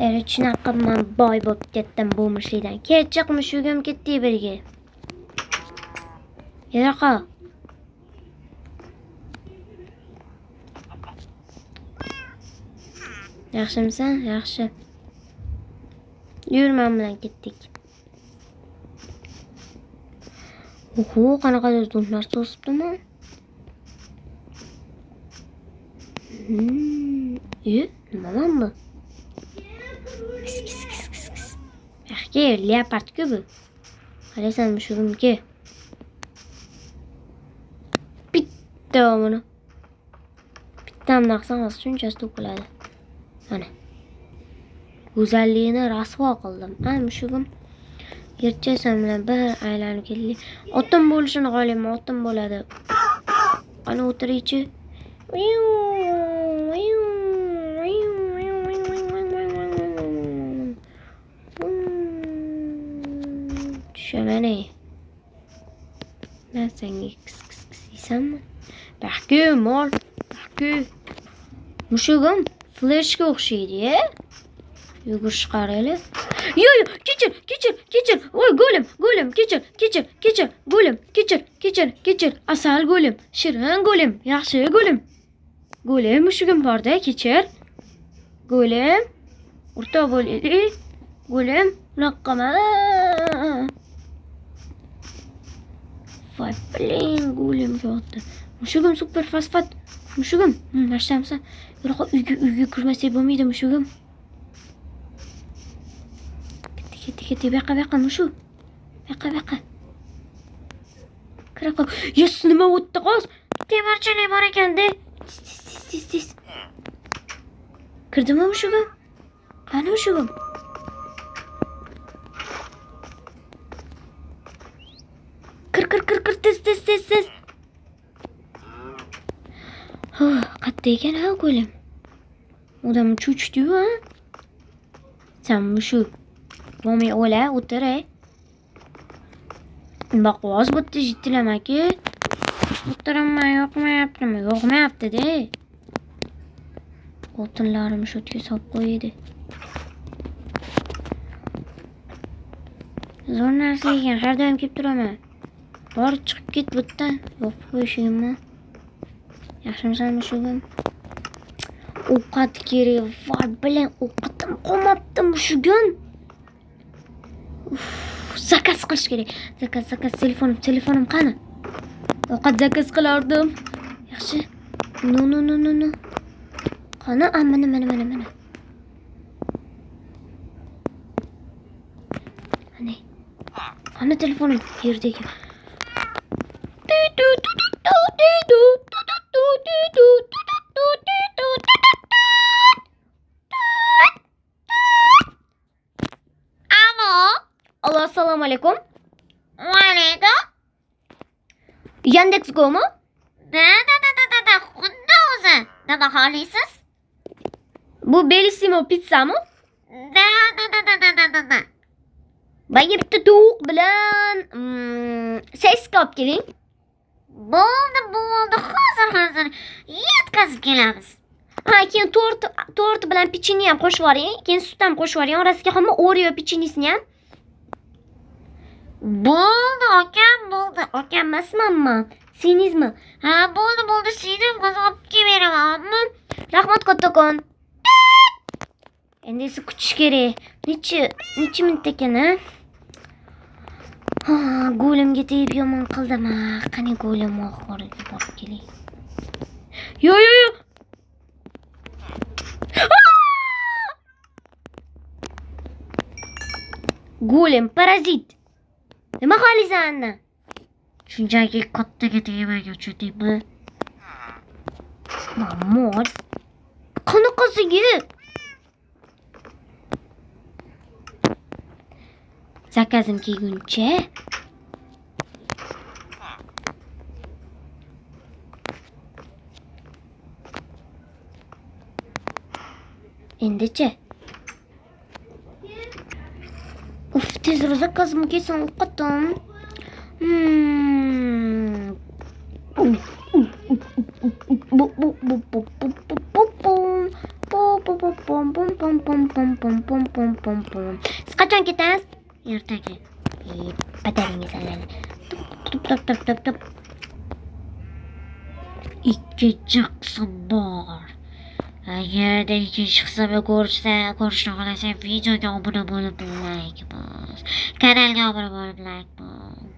Shunaqa men boy bo'lib ketdim bu mushukdan. Kechiq mushugim ketdi birga. Yaraqa. Yaxshimisan? Yaxshi. Yur, men bilan ketdik. Oho, qanaqadir do'nlar to'sibdimi? Nima man bu? Yaxki, leopard-ku bu. Qaraysan mushugimga. Bitta buni. Bittamni qilsam shunchasi to'piladi. Mana. Go'zalligini rasvo qildim. Mushugim. Yerchasam bilan bir aylanib keldi. Otim bo'lishini xohlayman, otim bo'ladi. Ana o'tiraychi. Tushamane. Men senga yeysanmi? Baxku, mol. Baxku. Mushugim fleshga o'xshaydi-ya. Yugurish qarayli. Yo, kechir. Voy, go'lim, kechir. Go'lim, kechir. Asal go'lim, shirin go'lim, yaxshi go'lim. Go'lim, mushugim borda, kechir. Go'lim, o'rtoq bo'laylik. Go'lim, unaqqama. Voy, biling go'limga o'tdi. Mushugim super fosfat. Mushugim, mashtamsan. Yo'q, uyga kirmasak bo'lmaydi mushugim. Keti, baqa mushuk. Baqa. Kira qol. Yes, nima o'tdi qoz? Temirchilik bor ekan-da. Tis. Kirdimi mushugim? Qani mushugim? Kir, tis. Qatta ekan ha go'lim. Odam chuchdi-yu, ha? Sen mushuk. Momay o'la, o'tir-ey. Baqvoz bitta jittilamaki. O'tiraman, yoqmayapti-da. O'tinlarim shotga solib qo'ydi. Zo'r narsa ekan, har doim kelib turaman. Bor, chiqib ket bu yerdan. Yo'q, qo'yishimmi? Yaxshimisan mushugim? Ovqat kerak. Voy, bilan ovqatim qolmabdi mushugim. Zakaz qilish kerak. Zakaz telefonim qani? Ovqat zakaz qilardim. Yaxshi. No. Qani? Mana. Qani telefonim yerdagi. Alo, assalomu alaykum. Va alaykum. Yandex.go-mi? Da. Xuddi o'zi. Nima xohlaysiz? Bu Bellissimo pizzami? Da. Menga bitta tovuq bilan sosisga olib keling. Bo'ldi. Hozir yetkazib kelamiz. Keyin tort bilan pechenye ham qo'shib yuboring. Keyin sut ham qo'shib yuboring. Orasiga ham Oreo pechenyesini ham. Bo'ldi, akam bo'ldi. Akam emasmanmi? Senizmi? Ha, bo'ldi. Seni hozir olib kelib beraman. Rahmat kattakon. Endi esa kutish kerak. Necha minut ekan, ha? Go'limga tegib yomon qildim. Qani go'lim oxiriga borib keling. Yo. Go'lim parazit. Nima xohlaysan andan? Shunchaki kattaga tegmaga uchadimi? Mamot. Qanaqasiga? Zakazim kelguncha. Endichi. Tezroq zakazimni kelsam o'qatam. Siz qachon ketasiz? Ertaga. Padaringiz aladi. Tup. Ikkinchi qism bor. Agarda ikkinchi qismni ko'rishni xohlasang videoga obuna bo'lib like bos. Kanalga obuna bo'lib like bos.